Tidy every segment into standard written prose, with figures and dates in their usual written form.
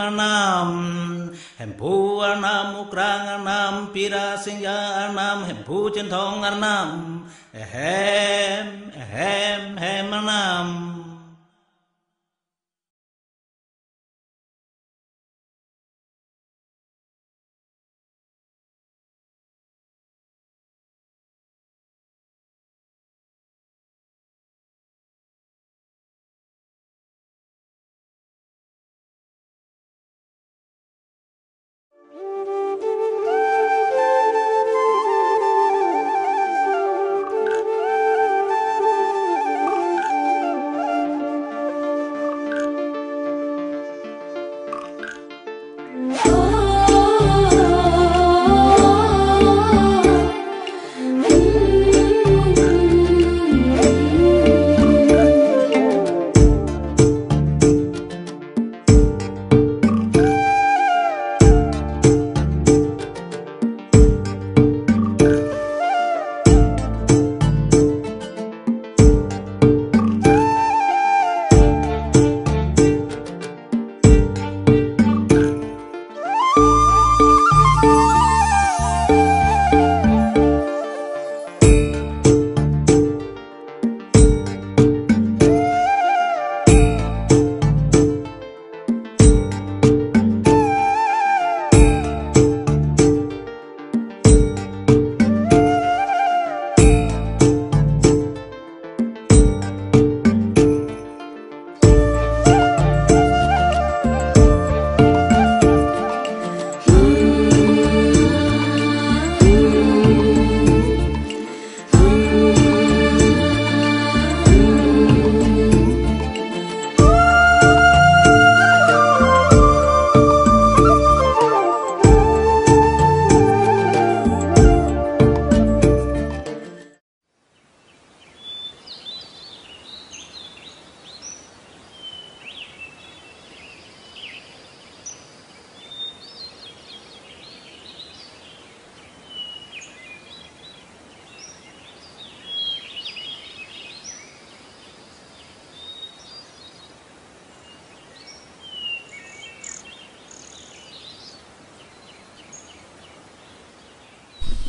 anam hem pu anam ukrang anam pira singya anam hem pu centong anam hem anam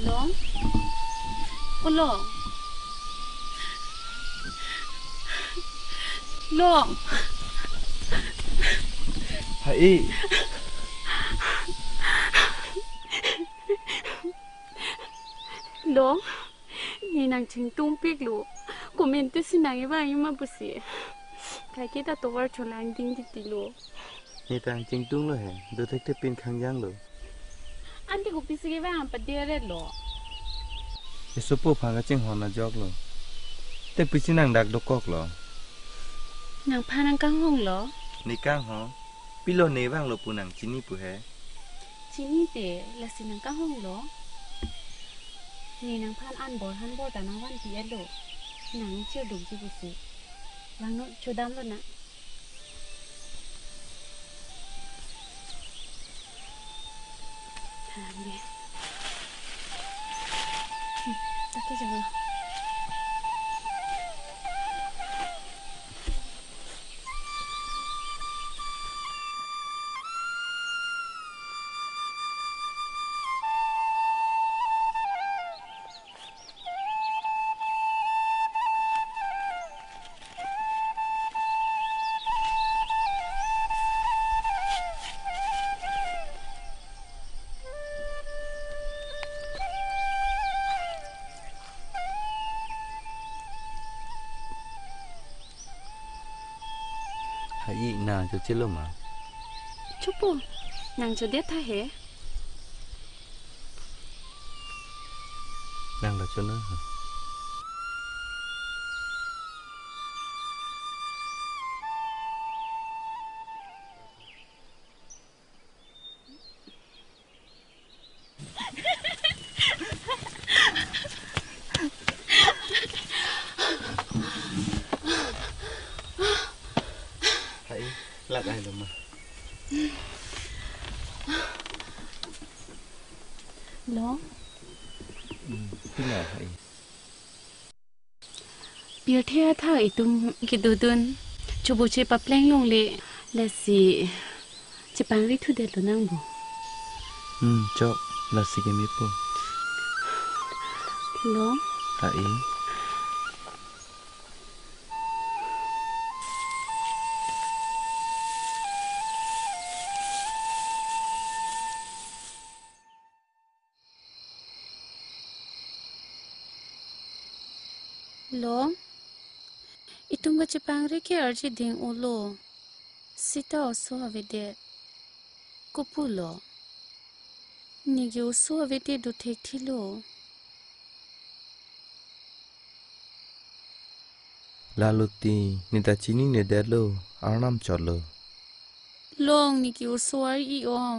Long? Long? Long? Hai. Long? Ni nang ching tumpik lu. Komente sinang iba ima busi. Kai kita towar cholang ding di tilu. Ni tang ching tung lo hai. Do thek te pin khang yang lo. Anti ko pisige ba am padere lo. Isopo phanga ching hona jok lo. Te pisinang dak dokok lo. Nang phanang kang hong lo. Ni kang ho. Pilo ne bang lo punang chini pu hai. Chini te la sinang kang hong lo. Ni nang phan an bor han bor ta nang wan pi lo. Nang chiu dum ji busi. Wang no chodam lo na. Ambil. Pakai je lah. Hai na cho chelo ma. Cupo, nang cho dia tha he. Nang la cho nó. Lạc ai rồi mà. Lo. Thế nào vậy? Biểu theo thở itum kidudun. Chubu che papleng long le. Lesi. จะปังริทุเด็ดหรือนั่งบ่ jok là si game po ล้ง hai ล้งอีตุงก็จะปังริแค่อาจิดิงโอโลสิตาอสวาเวเดกูพูโลนี่ยูสวาเวเดดูเทคทิโล lalu ti nita chini ne delo arnam cholo ลงนี่กิวสวยอีออง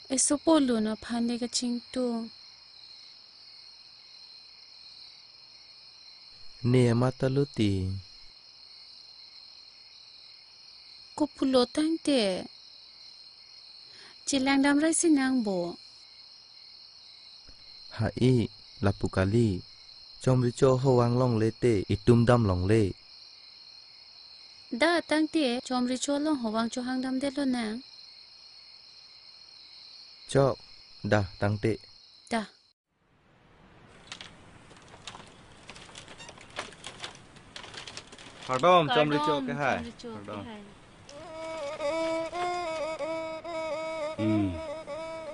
ไอสุโปลูนะพันเดกจิงตู ne matalu ti กูพูโลตั้งแต่จิแรงดำไรสินางโบ hai lapukali chomri cho howang long le te itum dam long le ด้าตั้งแต่จอมริชัวลงหัววังจูหังดำเด็ดแล้วนะ jok dah tang te จ้ะ pardon chomri cho ke hai pardon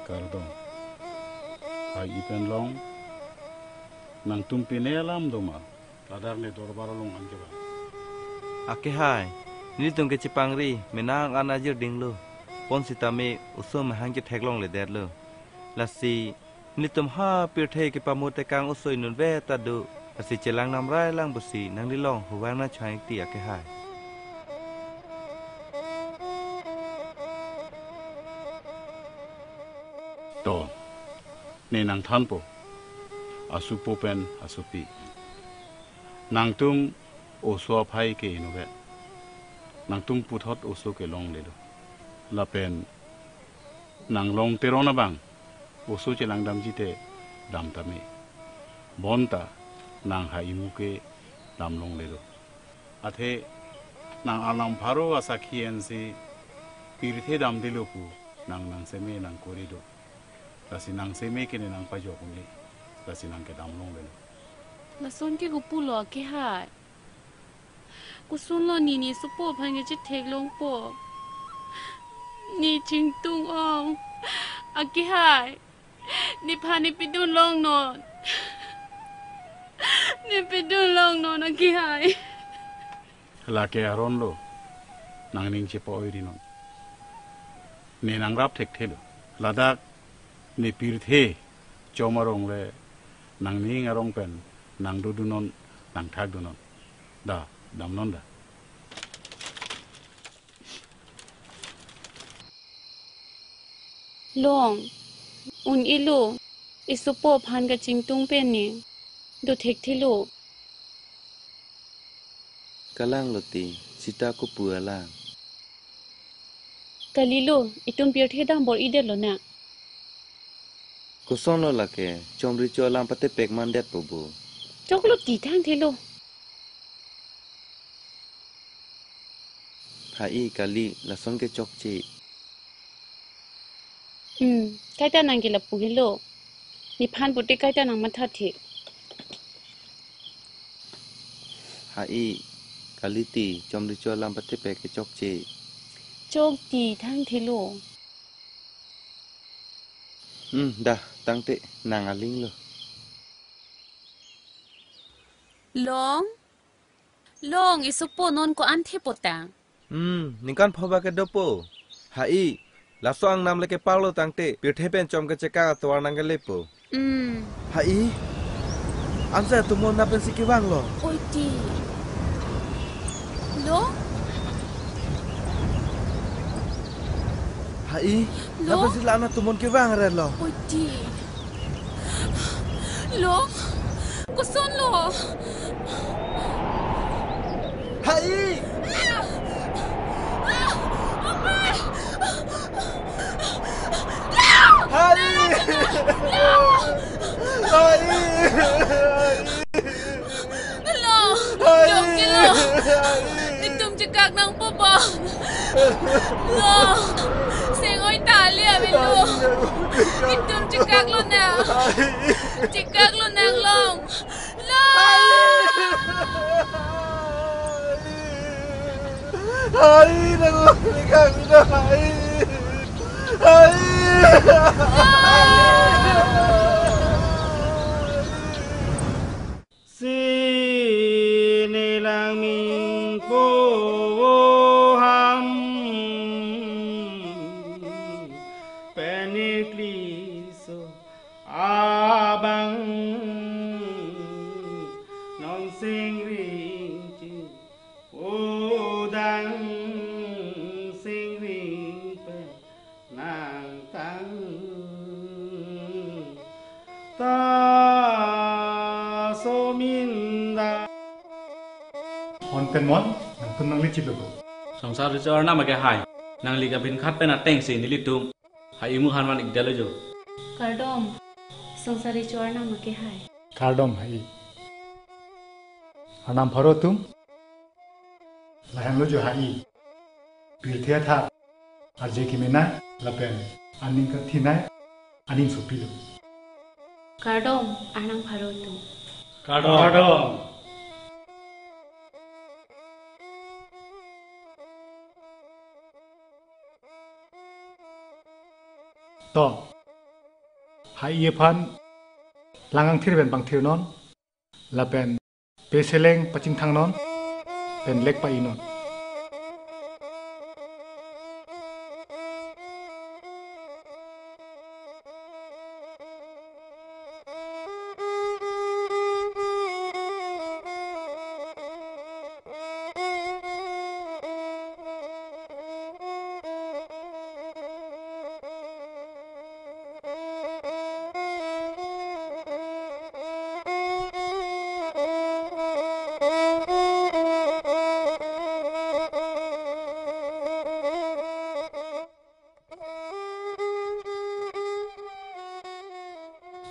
Kardon. Hai ipen long nang tumpine alam doma. Ladar ne dorbar long angke ba. ake hai ni tum ke chipangri menang anajir dinglo pon sitame usum hangke theklong le der lo lasi ni tum ha pirthe ke pamote kang usoi nun ve ta du asi chelang nam rai lang busi nang li long huwang na chai ti ake hai To. Ne nang thanpo. Asupo pen asupi. Nang tum oswa phai ke inobe. Nang tum puthot oso ke long le do. La pen nang long terona bang. Oso chelang dam jite dam tame. Bonta nang hai muke dam long le do. Athe nang alam pharo asakhian si pirthe dam diloku nang seme nang korido. Kasi nang seme kene nang pajo kuni. Kasi nang ke dam long le do. ละส่วนที่กูพูดหลอกแค่หายกูส่วนหลอนี่สุโปพันก็จะเทกลงปอนี่จิงตุงอองอาแค่หายนี่พานี่ไปดูลองนอนนี่ไปดูลองนอนอาแค่หาย La ke aron lo nang ning che po iri non. Ne nang rap thek thelo. Ladak ne pirthe chomarong le nang ning arong pen nang du non nang thak du non. Da dam non da. ลองอุ่นอีลูอิสุโปพันกับจิงตุงเป็นนี่ดูเทคที่ลู kalang loti sita ko puala กะลิลูอิตุมเปียเทดังบอลอีเด็ดแล้วนะ ko son lo la ke chomri cho lam pate pek man det pobo จอกลูตีทางเทลู hai kali la son ke chok chi ใกล้ตานางกิลปูกิโลนี่พันปุติใกล้ตานางมัทเท hai kali ti chomri cho lam pate pek ke chok chi โจกตีทางเทลู dah tang te nang aling lo ลองอิสุโปนนก็อันเทปตาง ningkan phoba ke dopo hai la soang nam le ke paulo tang te pirthe pen chom ke cheka twar nang ke lepo hai ansa tumo na pen sikiwang lo โอ้ยตีลอง hai na pen sila na tumon ke wang re lo โอ้ยตีลองก็ซ่อนโล hai Lo, lo, lo. Itum cekak nang papa. Lo, sengoy tali abi lo. Itum cikak lo na. Cikak lo nang long. Lo. Ay, nagugulika na ay. Ay. Sinilang mingpo ham penikliso abang non sing ring udang sing ring pe nang tang ta so min da on ten mon nang tun nang li chip lo সংসার চর না মাকে high nang liga bin khat pe na teng se ni litum hai imu han wan ik dalo jo Kardom, sangsari chor na make hai. kardom hai anam pharo tum lahang lo jo hai pil thia tha ar je ki mena lapen aning ka thina aning so pilo Kardom, anang pharo tu. kado to hai ye phan langang thir ben bang thir non lapen pe seleng paching thang non pen lek pa inon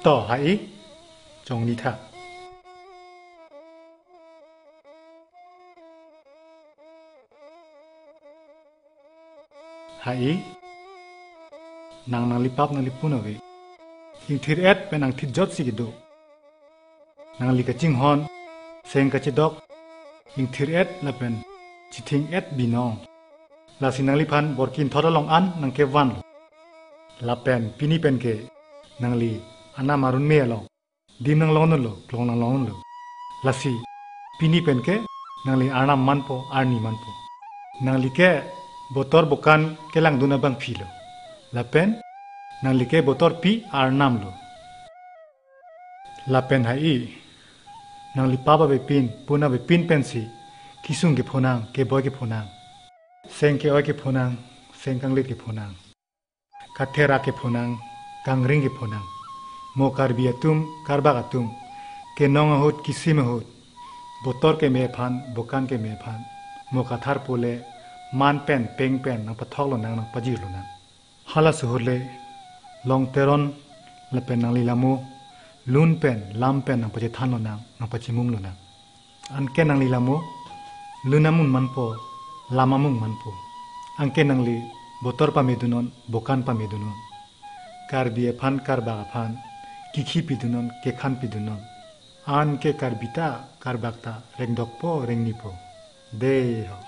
to hai chong ni tha hai nang nang lipap nang lipun ave ing thir et pe nang thit jot si gido nang li ka ching hon seng ka chidok ing thir et la pen chithing et binong la sinang li phan borkin thora long an nang ke wan la pen pini pen ke nang li ana marun me lo dim nang long lo klong nang long lo lasi pini pen ke nang li ana man po arni man po nang li ke botor bukan kelang duna bang philo la pen nang li ke botor pi ar nam lo la pen hai nang li pa ba be pin puna be pin pen si kisung ke phonang ke boy ke phonang seng ke oi ke phonang seng kang lit ke phonang kathera ke phonang kang ring ke phonang mo karbi atum karba atum ke nong hot kisim hot botor ke me phan bukan ke me phan mo kathar pole man pen peng pen nang pathok lo nang pajir lo nang hala suhole long teron la pen nang lilamu lun pen lam pen nang paje than lo nang pachimung lo nang an ke nang lilamu lunamun manpo lamamung manpo angke nang li botor pa medunon bukan pa medunon karbi phan karba phan kikhi pidunon ke khan pidunon an ke karbita karbakta rengdokpo rengnipo de ho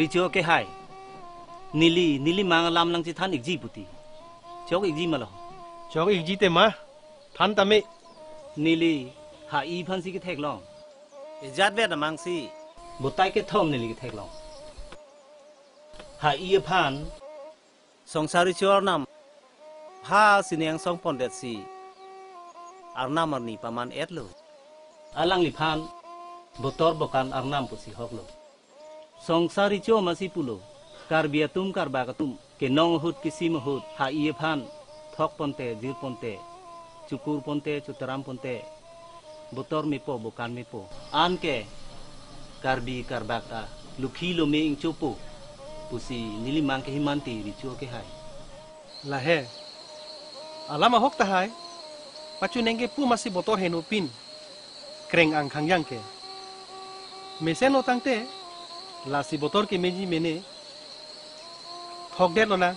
Richo ke hai nili mang lam lang chi than ikji puti chok ikji malo Chok ikji te ma than tame nili ha I phan si ke thek long ijat ve na mang si botai ke thom nili ke thek long ha I phan songsari chor nam ha sineng song pon det si arnam arni paman et lo alang li phan botor bokan arnam pu si hok lo Songsari cho masi pulo karbiatum karbagatum ke nong hut kisim hut ha iye phan thok ponte jir ponte cukur ponte cutaram ponte botor mipo bukan mipo an ke karbi karbaka lukhi lo me ing chopo pusi nili mang ke himanti ri chu ke hai lahe alama hok tahai pacu nenge pu masih botor henupin kreng ang khangyang ke mesen lo tangte la si botor ke meji mene thok det lo na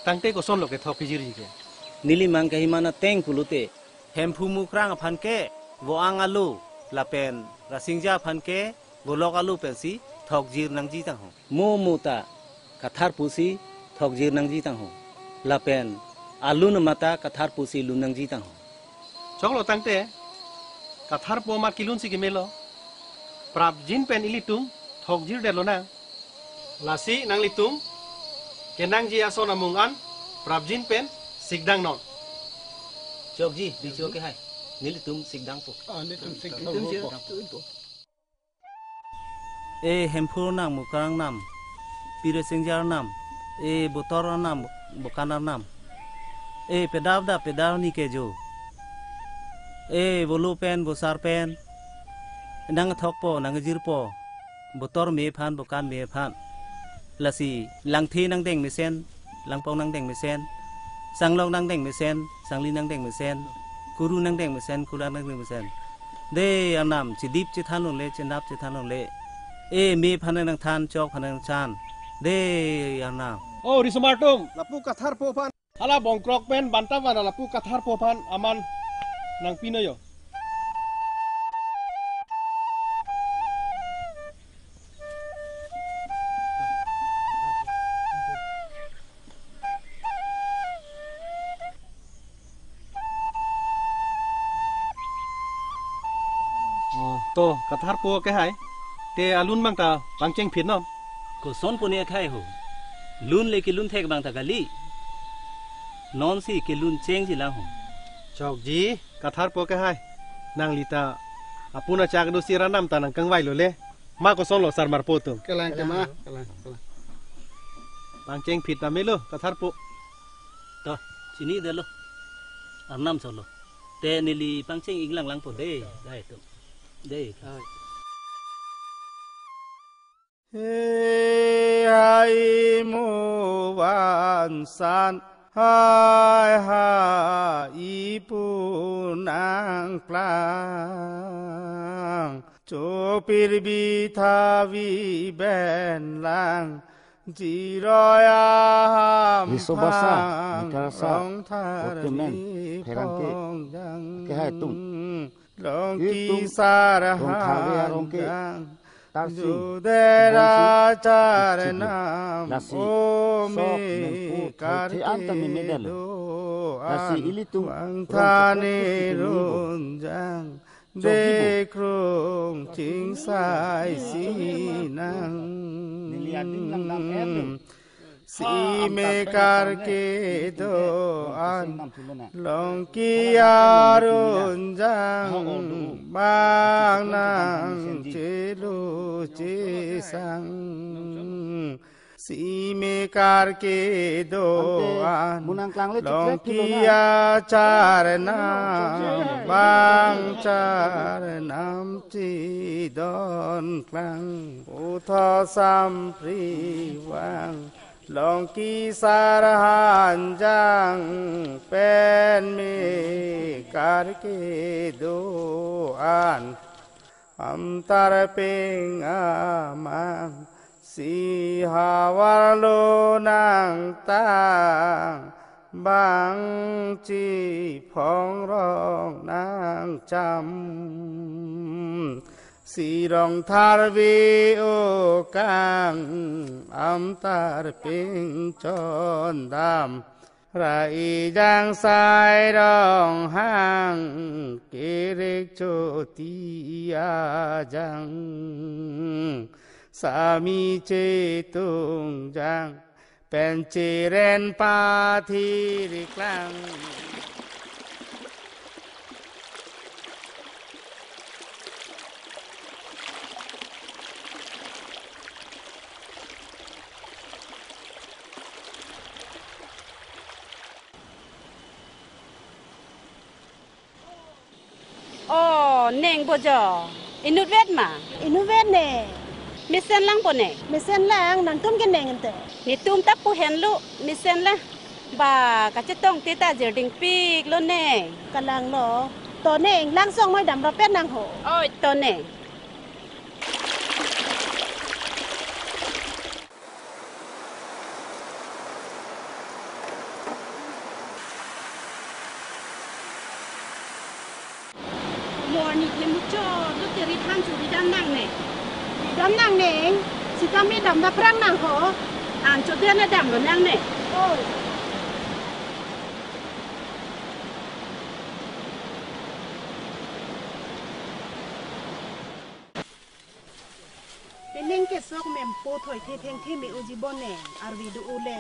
tangte ko son lo ke thok jiri ke nili mang ke himana teng kulute hem phumu krang phan ke wo ang alu lapen rasingja phan ke golok alu pensi thok jir nang ji tang ho mo muta kathar pusi thok jir nang ji tang ho lapen alu na mata kathar pusi lu nang ji tang ho chok lo tangte kathar po mat kilun si ke melo prap jin pen ilitung thok jir det lo na lasi nang litung kenang ji aso namung an prap jin pen sikdang non chok ji di chu ke hai nili tum sikdang po e hempur nam mukarang nam pire singjar nam e botor nam bukanar nam e pedavda pedav ni ke jo e bolu pen bosar pen nang thok po nang jir po botor me phan bukan me phan lasi lang thi nang deng me sen lang pong nang deng me sen sang long nang deng me sen sang li nang deng me sen guru nang deng me sen kula nang deng me sen de anam chidip chithan le chinap chithan le e me phan nang than chok phan nang chan de anam oh rismartum lapu kathar po phan ala bongkrok pen bantavan lapu kathar po phan aman nang pinoyo to kathar po ke hai te alun mang ta pangcheng phin non ko son punia khai ho lun le ki lun thek bang ta gali non si ki lun cheng ji la ho chok ji kathar po ke hai nang lita apuna chak do siranam ta nang kangwai lo le ma ko son lo sar mar po tu kalang ke ma kalang pangcheng phit na melo kathar po to chini de lo arnam solo te nili pangcheng iglang lang po de dai to de hai mu wan san hai hai pu nang plang cho pir bi tha vi ben lang ji roya Risobasa nikarasa otemen perangke ke hai tung long ki sara rongke tarsi dera charanam nasi o me me karte anta me medal nasi ilitung thane runjang de krong ching sai sinang niliading lang nam edum si me kar ke do an long ki arun jang bang nang che lu che sang si me kar ke do an long ki char na bang char nam chi don klang u tho sam pri wang long ki sarhan jang pen me kar ke do an am tar ping amang si hawar lo nang tang bang chi phong rong nang cham si rong thar vi o kang am tar ping chon dam rai jang sai rong hang kirek cho ti a jang sa mi che tung jang pen che ren pa thi ri klang เน่งบ่จ่ออินุเวทมา inu vet ne มีเส้นล่างบ่เน่ mesen lang nang tum ke neng ente นี่ตุ้มตับผู้เห็นลูกมีเส้นละบ่าก็จะต้องติตาเจอดิงปีกแล้วเน่ kalang lo to neng lang song moi dam ro pet nang ho โอ้ยตัวเน่มัวนี่เทมุจ่อลูกจะรีทันสุริดำนั่งเน่ dam nang neng si kami dam da prang nang ho อ่านจดเดือนละดำแล้วนั่งเน่ oi Peneng ke sok mem po thoi the theng thi me uji bon ne arvi du ule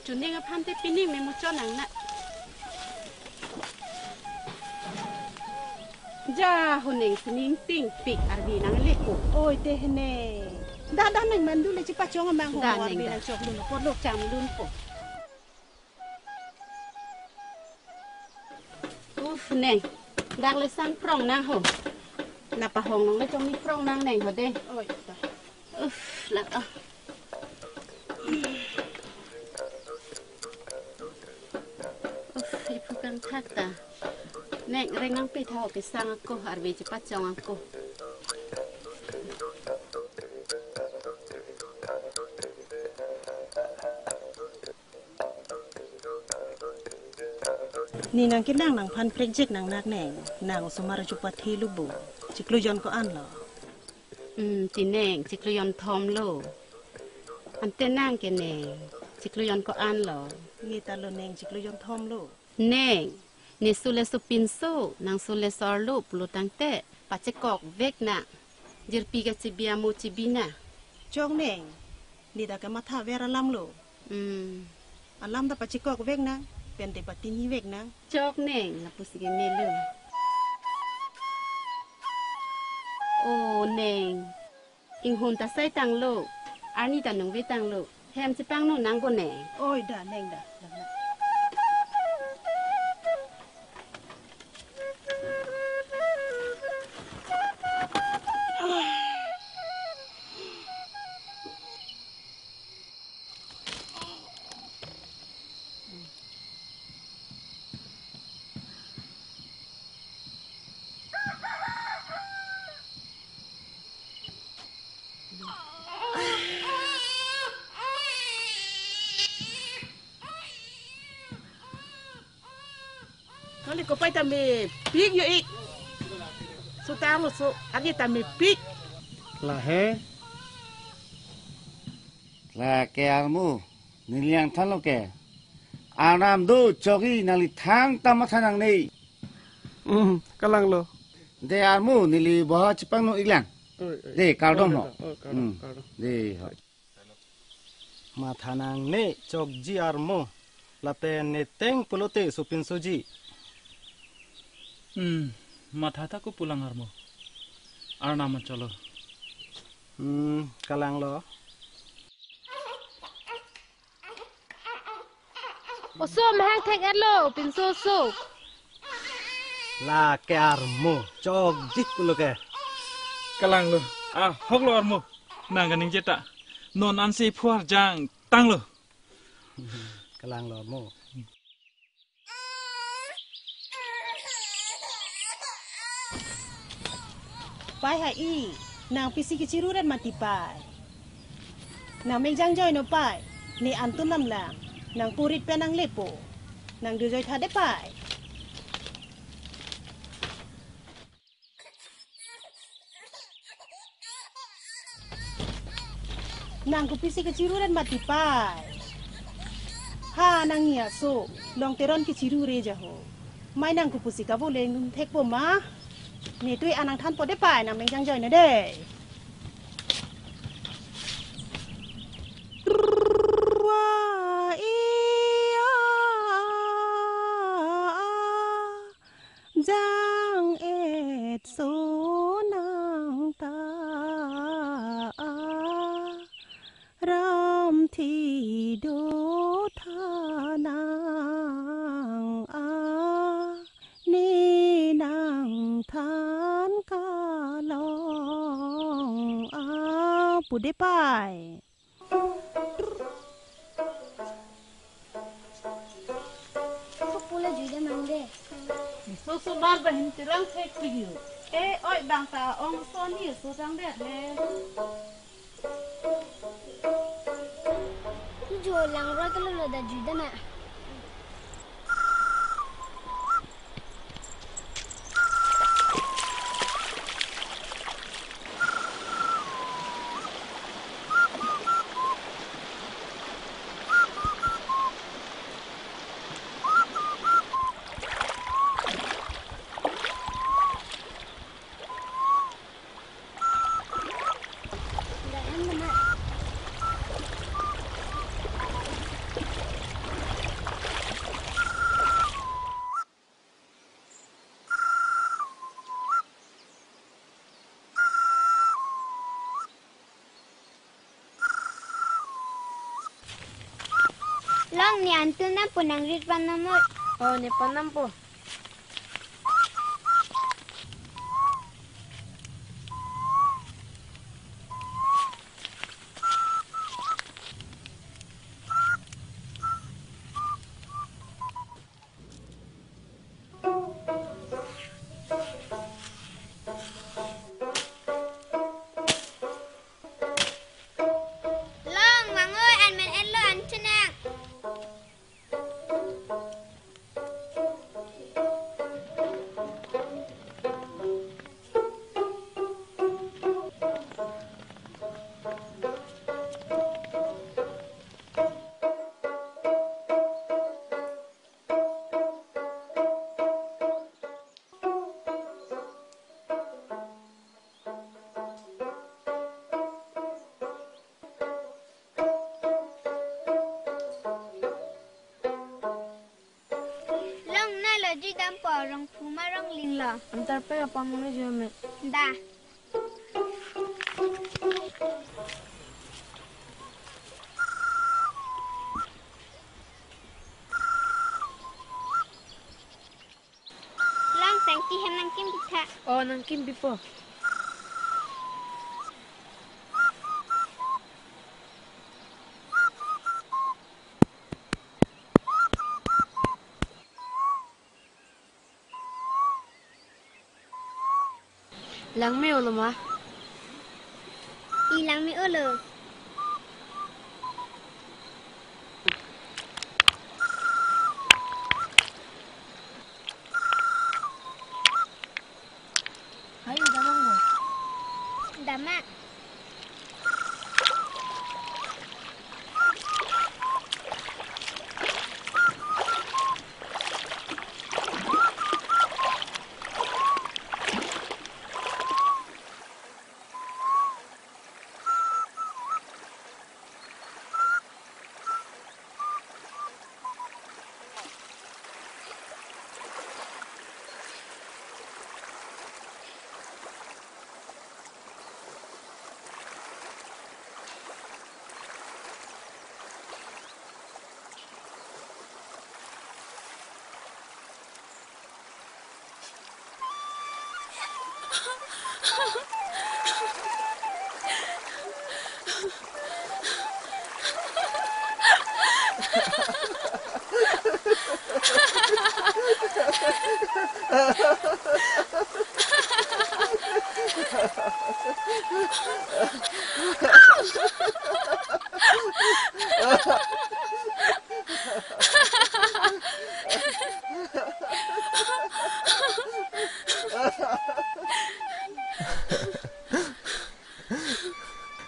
จุดนี้ก็พันเตปีนี่ไม่มุจ่อหนังนะจ้าหุ่นเองสนิงติ่งปีกอาร์บีนังเล็กกู oi te ne da da nang man du le chi pa chong mang ho ด่าน arvi เอง nang chok lu no ปวดลูกจามลุนกูอุ๊ฟเน่งดักเลยสั่งพร่องนางหัวนับปะหงน้องเลยจงมีพร่องนางเน่งหัวเด้ oi ta อุ๊ฟแล้วอ่ะอุ๊ฟไอ้พวกกันทักตาเน่งเร่งนั่งไปเท่าไปสั่งกูอาร์บีจะปัดจองกู ni nang ke nang phan project nang nak neng nang sumara chupa thi lu bu chiklu jon ko an lo จีเน่งจิกลยอนทอมโลอันเต้นนั่งแกเน่งจิกลยอนก็อ่านเหรอ ngi ta lo neng chiklu jon thom lo เน่งนี่สุเลสุปินโซนางสุเลซอร์ลูปลูตังเตะปัจจกอกเวกนะยิรปีกจิเบียโมจิบินะ chong neng ni da ke ma tha vera lam lo อืม alam da pa chikok vek na pen te patin hi vek na จอกเน่งละปุสิเกเนเลอโอ้เน่งอิงหุนตาไซตังโลอันนี้ตาหนุ่งเวตังโลแถมจะปังโน่นนางบนแหน่ oi da neng da da na Kali ko pa tami pig yo ik. So tamo so agi tami pig. La he là kẻ mu nên liang thân lo kẻ Aram do chogi nali thang tamathan ang nei kalang lo de armu nili boha chipang no iglang de kardom no de ma thanang ne chok ji armo late ne teng pulote supin soji মাথাটা কো পুলাং আর মো আর নাম চলো kalang lo Oso mahang thek alo pin so so. la ke armo chok ji puloke กำลังเลยฮอกลอร์โมนางกันนิงเจตะนอนอันซีพัวจางตั้งเลย kalang lo mo Pai ha i nang pisi ki ciruran mati pai. Nang mengjang joy no pai. Ni antun lam lang. Nang purit pe nang lepo. Nang du joy thade pai. Nang ku pisi ki ciruran mati pai. Ha nang ya so long teron ki cirure jaho. Mai nang ku pusi ka boleh nun thek po ma. Ni tui anang than po de pai nang mengjang joy no de. Giang et số nàng ta ram thi đô tha nàng ni nàng tha ปูได้ป้ายก็ปูละจุดมันเด้สุบ้านไปเห็นจะรังเทคไปอยู่อ้อยบางตาองโซนี่สุจังเด็ดเลย जो लंगड़ा के लो दा जुदा ना Long ni antu na po nang ritpan na mo. Oh, ni panam po. Long, mangoy, an men elo an chenang. Long na lo ji dam po rong phuma rong ling lo. Antar pe apa mong jo me. Da. Long tangki hem nang kim bitha. Oh nang kim bipo. Lang me ulo ma. Ilang me ulo. Hai damang mo. Dama.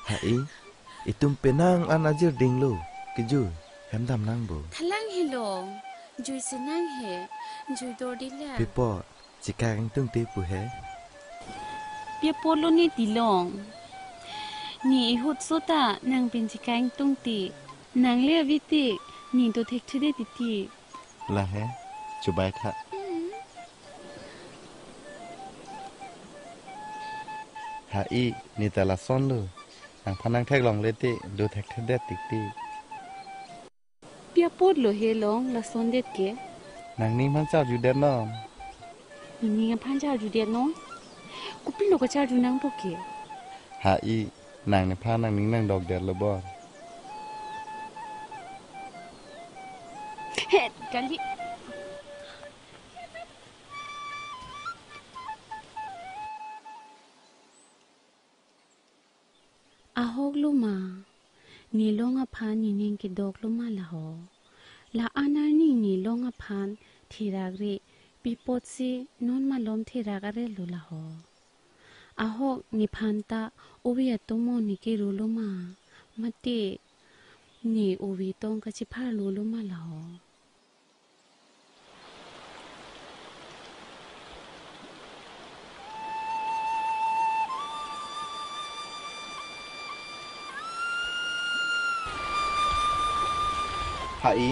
Hai, itum penang an ajir ding lo, keju, hem dam nang bo. Thalang hilong, jui senang he, jui dordila. Pipo, jika ang tung ti pu he. Pia polo ni tilong. Ni ihut sota nang pinjikaing tungti. Nang le viti ni do thek thude titi. Lah he, cubai tha. Hai, ni tala son lo. Ang panang thek long le ti, do thek thude tik ti. Pia pot lo he long la son det ke. Nang ni man chao ju den nom. Ni nga phan cha ju det no. Kupin lo ka cha ju nang po ke. Hai, นางในพานางนิ่งนางดอกแดดละบ่ เฮ็ดกะลิอาฮกลุมานี่ลงอพานนี่เนงกิดอกลุมาละหอละอานานี่นี่ลงอพานทีรากริปีปดซีนอนมาลมทีรากะเรลุละหออาฮกนี่พันตาอุวิยตุโมนี่กิรุลุมามะตินี่อุวิตงกะจิพาลุลุมาละหอหาอี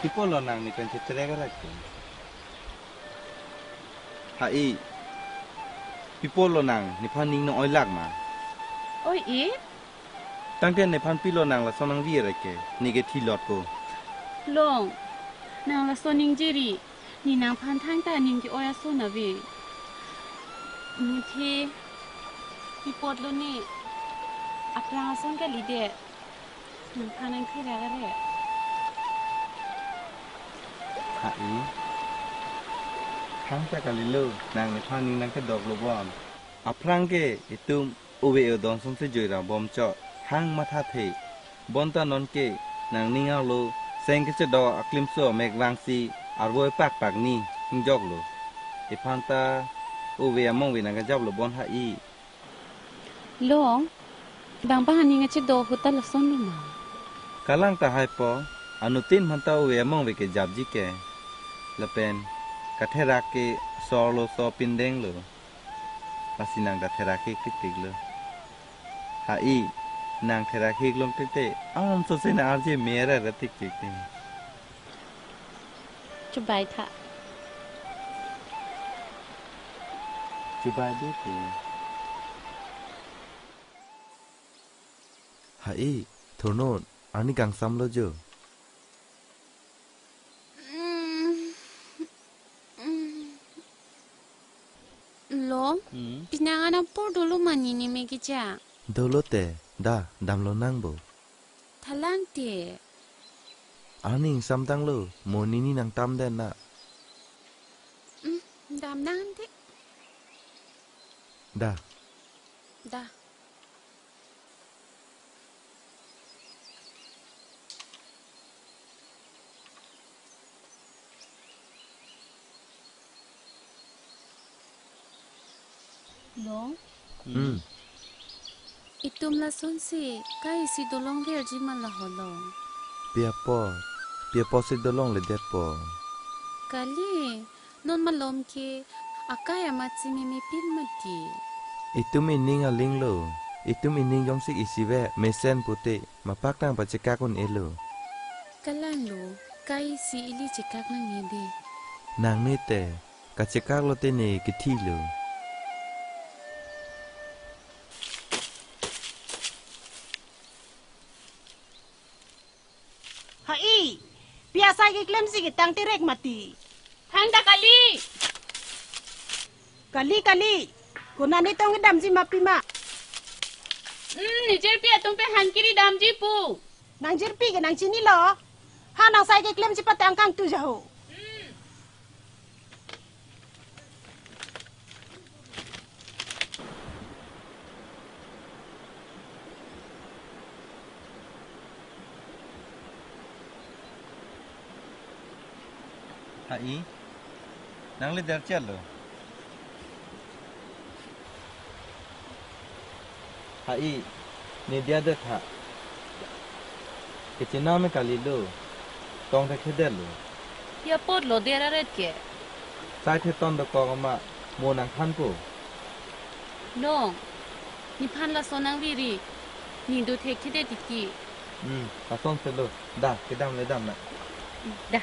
ที่พ่อเรานางนี่เป็นเทเรกันเลยหาอีพี่พ่อเรานางนี่พันนิ่งน้อยลักมา โอ้ยอี ตั้งแต่ในพันพี่เรานางละสนังวีอะไรแกนี่แกที่หลอดกู ลงนางละโซนิงจิรินี่นางพันทางตานิงกิโอยาโซนะเวนี่ที่ปีปดลุนี่อัปรางส่วนกะลิเดะนางพันนังคือรากะเร หาอีทั้งแต่กะลิลูนางในพันนิ่งนางก็ดอกลูกบอลอัพรังเกอิตุมอุเวอดอนสมเสจอยราบอมเจาะหังมาทาเทบอนตานนเกนางนิ่งเอาโลเซงก็จะดออักลิมโซเมกวางซีอารวยปากนี่หิงจอกโลอิพันตาอุเวอมองเวนังก็จับโลบอนหาอี ลงบางบ้านนี่งะจิโดหุตะละส่วนลุมาก าลังตาไฮปออนุตินมันตาอุเวอมองเวเกจับจิเกละเป็นกะเทรักเกซอโลซอปินเดงโลลาสินังกะเทรักเกติกๆโลหาอีนางเทรักเกลงเตๆอ้อมโซเซนาอาร์เจเมระระติกจิกติ จุบายทะ จุบายดีติหาอีโทโนนอันนี้กังซัมโลโจ ลงปีนางานาปอดลุมานี่นี่เมกิจา โดโลเตดาดัมโลนังโบ ทะลังเต อันนี้ซัมตังโลโมนินี่นังตัมเดนนะ ดามนางเต ดา ดาลงอิตุมละส่วนสิกายสิดลงเรียจิมันละหอลง เปียปอสิดลองเลเด็ดปอก ะลีนนมาลมเคอากายมาจิเมเมปิลมาดี อิตุมินิงaลิงโลอิตุมินิงยองสิอิสิเวเมเซนปุเตมาปักตังปัจจกาคนเอโล กะลันโลกายสิอิลิจิกักนังเงดี นางเนเตกัจจกาโลเตเนกิทีโล หาอีเปียใส่กิเคลมสิกิตังติเรกมาตี ทางตะกะลี กะลีกุนันนี่ต้องดำจิมาปีมา นี่เจอเปียต้องไปหันกิริดามจีปู นางจิรปีกับนางจินี่เหรอหานางใส่กิเคลมจิปะตังกังตุจะโหหาอีนางเลเด็ดเจลโลหาอีเนเดียเดทะกิจนาเมกาลิโลตองเทเคเดลโล อย่าปวดโลเดระเรดแก สายเทตอนตะกอกมาโมนังทันปู ลงนี่พันละโซนังวิรินี่ดูเทคที่เดติกี ปาซอนเซโลดาเกดัมเลดัมนะ ดา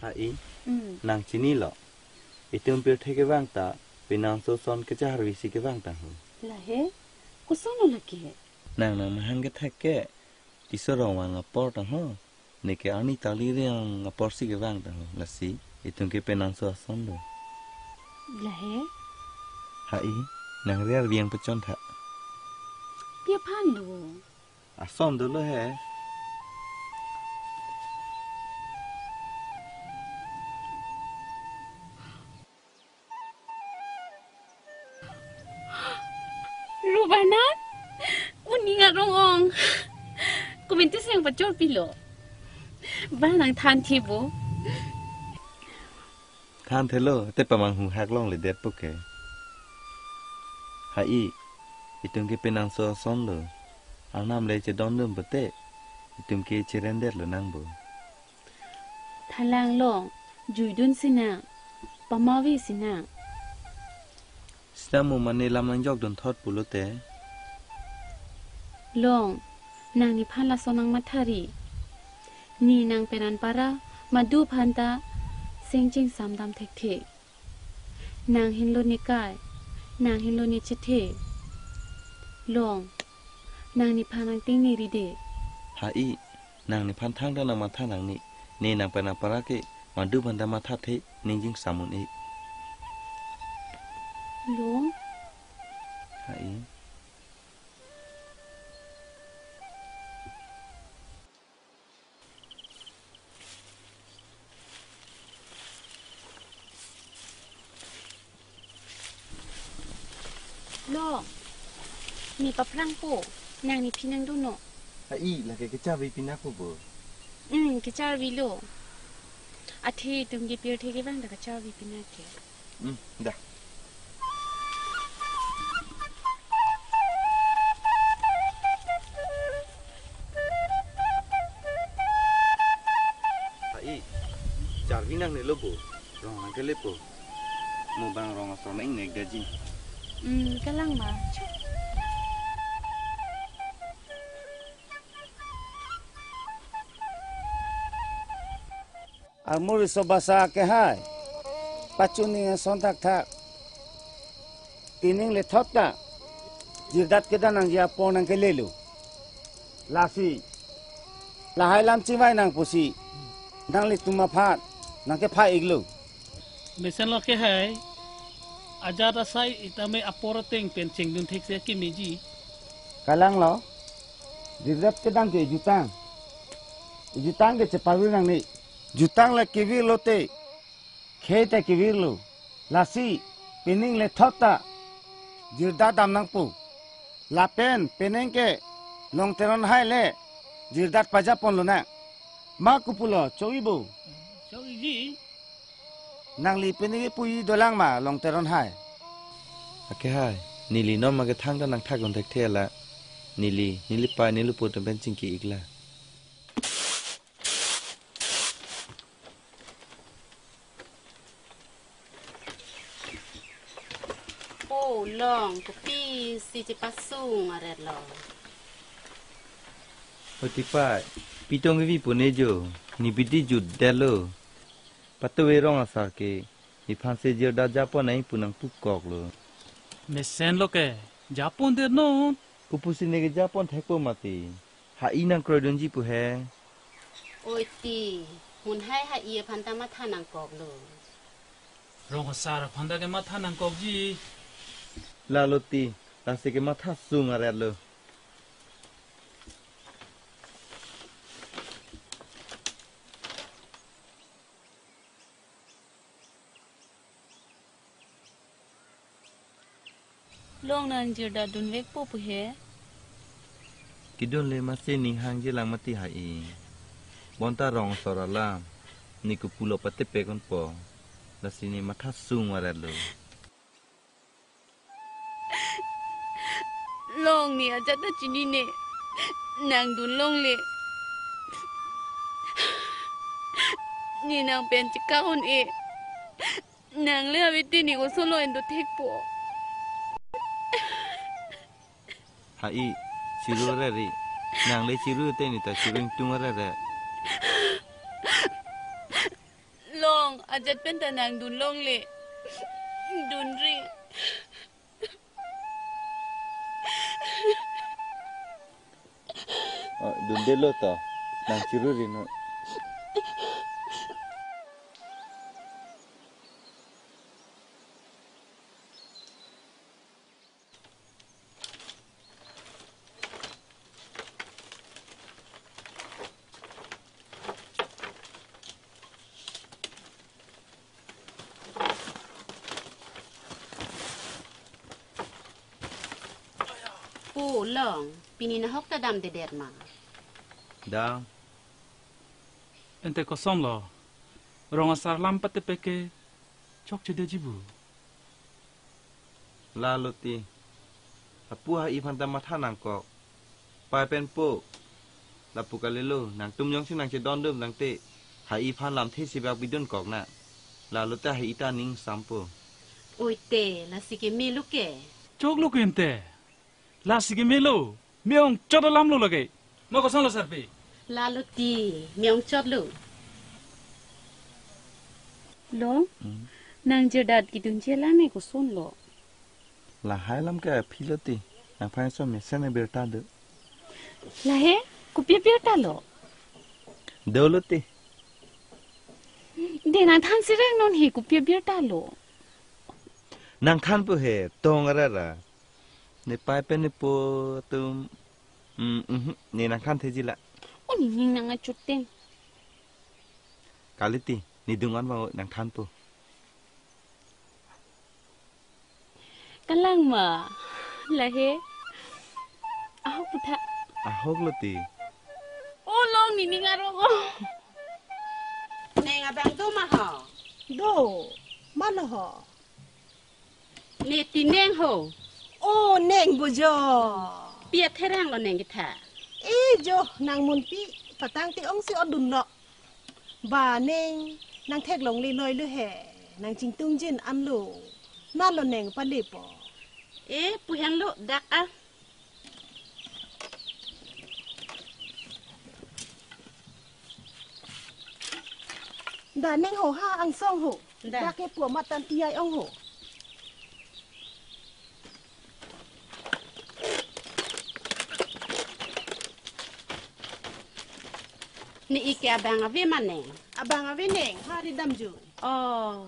Hai, nang sini lo. Itu hampir theke bang ta, pinang so son ke jar visi ke bang ta hu. Lah he, kusono lagi he. Nang mahang ke theke, tisorong wang apor ta ho. Neke ani tali riang apor si ke bang ta hu. Lasi, itu ke pinang so son lo. Lah he, Hai, nang riar biang pecon tha. dia pandu. Ason dulu he. Lu banat? Uningat rong. Ku minta sayang pacol pilo. Balang than tibu. Than thelo, te pamang hu hak long le det puke. Hai, itu ke pinang so son lo. Anam le che don lum bete. Itu ke cerender lo nang bo. Thalang long, juidun sina. Pamawi sina. Stamu mane lamang jok don thot pulo te. Long, nang ni phala sonang mathari. Ni nang peran para madu phanta sengjing samdam thek thek. Nang hinlo ni kai, nang hinlo ni chithe. Long, nang ni phanang ting ni ride. Hai, nang ni phan thang da nang ma tha nang ni. Ne nang pa na para ke madu banda ma tha the ningjing samun e. Long, Hai. long. Ni paprang po, nang ni pinang duno. Hai, la ke cha vi pinaku bo. Kechar vilo. Athi tumgi pir theke bang da kechar vi pinake. Dah. Hai, jar vinang ne lobo. Rong ang ke lepo. Mo bang rong so nang ne gajin. Kalang ba? Almuri sobasa ke hai. Pacuni sontak thak. Tining le thot ka. Jirdat ke danang ya ponang ke lelu. Lasi. Lahai lam chiwai nang pusi. Nang le tuma phat. Nang ke phai iglu. Mesen lo ke hai. Ajar asai itame aporateng pencing dun thek se ki meji. Kalang lo. Jirdat ke dang ke jutang. Jutang ke cepawi nang ni. Jutang le kivir lo te. Khete kivir lo. Lasi. Pining le thota. Jirda dam nang pu. Lapen peneng ke. Long teron hai le. Jirdat pajapon lo na. Ma kupulo chogi bo. Chogi ji. Nang li peningi pui dolang ma long teron hai. Ake hai, nili no ma ke thang da nang thak on thek the la. Nili pa nilu pu ben ching ki ikla. Oh, long, kopi si cipasung aret lo. Oti pa, pitong vi pu ne jo, ni biti jud delo. Patwe rong asar ke, ni phanse je da japo nai punang pu kok lo. Mesen lo ke. Japon der no. Kupusi ne ke japon thekpo mati. Ha inang krodon ji pu he. Oi ti, hun hai iya phanta matha nang kok lo. Rong sar phanda ke matha nang kok ji. La loti, la se ke matha sung aret lo. Long nan jirda dun vek po pu he. Kidon le masih ning hang je lang mati hai. Bonta rong sorala, ni ku pulo pate pe kon po. La sini matha sung aret lo. Long ni aja ta chini ne. Nang dun long le. Ni nang pen chikahon e. Nang le abiti ni ko solo endo thek po. Hai, chiru re ri. Nang le chiru te ni ta chiru tung re re. อาจจะเป็นแต่นางดุนลงเลยดุนรี Dunde lo to, nang ciru rino. Pu long, pini na hok ta dam de det ma. Dang, Ente kosong lo. Rong asar lampat te peke. Chok cede jibu. la lo ti. Apu ha ipan ta matha nang kok. Pai pen po. La pu kalelo nang tum yong sing nang che don dum nang te. Ha ipan lam the si bak bidon kok na. La lo ta ha ita ning sampo. Oi te, la sike me lu ke. Chok lo kente. La sige melo. Meong chodo lam lo lage. No kosong lo sarpe. La lu ti, meong chot lu. Lo, nang jedat kidun jela me ko son lo. La hai lam ka philo ti. Nang phai so me sene berta de. La he, ku pia ta lo. Do lo ti. De na than sireng non he ku pia ta lo. Nang than pu he tong ara ra. Ne pai pen ne po tum. Ne nang than the ji la. O ni ning nang a chuteng. Kaliti, ni dungan mau nang than pu. Kalang ma. La he. Ah putha. Ahok lo ti. O long ni ning aro ko. Neng abang tu ma ha. Do, mana ha? Ni ti neng ho. Oh, neng bojo. Pia therang lo neng kita. Jo, nang mun pi, patang ti ong si odun lo. Ba neng, nang thek long li loi lu he. Nang ching tung jin an lu. Na lo neng pa li po. Pu hang lo dak ah. Da neng ho ha ang song ho. Da. Da ke pu matan ti ai ong ho. Ni ike abang ave man neng. Abang ave neng, ha di dam ju. Oh,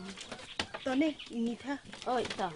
To ne, ini tha. oi to.